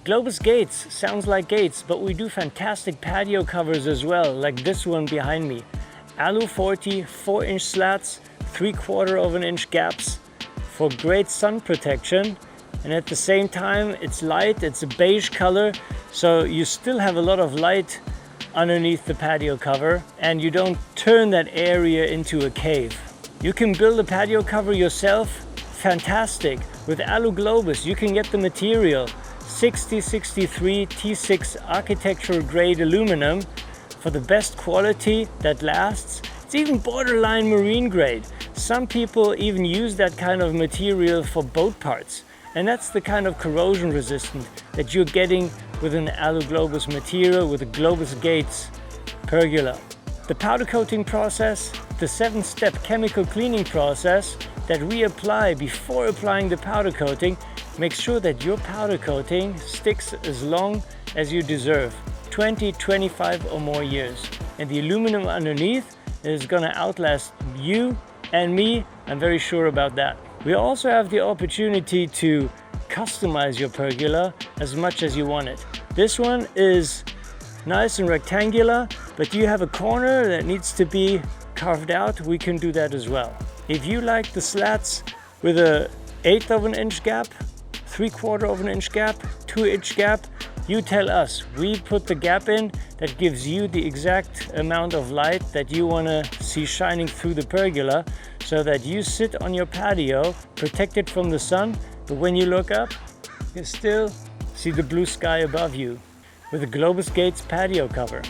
Globus Gates sounds like gates, but we do fantastic patio covers as well, like this one behind me. Alu 40 4-inch slats, 3/4 inch gaps for great sun protection, and at the same time it's light, it's a beige color, so you still have a lot of light underneath the patio cover and you don't turn that area into a cave. You can build a patio cover yourself, fantastic. With Alu Globus you can get the material 6063 T6 architectural grade aluminum for the best quality that lasts. It's even borderline marine grade. Some people even use that kind of material for boat parts. And that's the kind of corrosion resistant that you're getting with an Alu Globus material with a Globus Gates pergola. The powder coating process, the 7-step chemical cleaning process that we apply before applying the powder coating makes sure that your powder coating sticks as long as you deserve, 20, 25 or more years. And the aluminum underneath is gonna outlast you and me, I'm very sure about that. We also have the opportunity to customize your pergola as much as you want it. This one is nice and rectangular, but you have a corner that needs to be carved out, we can do that as well. If you like the slats with a 1/8 inch gap, 3/4 inch gap, 2-inch gap, you tell us. We put the gap in that gives you the exact amount of light that you want to see shining through the pergola, so that you sit on your patio protected from the sun, but when you look up, you still see the blue sky above you with the Globus Gates patio cover.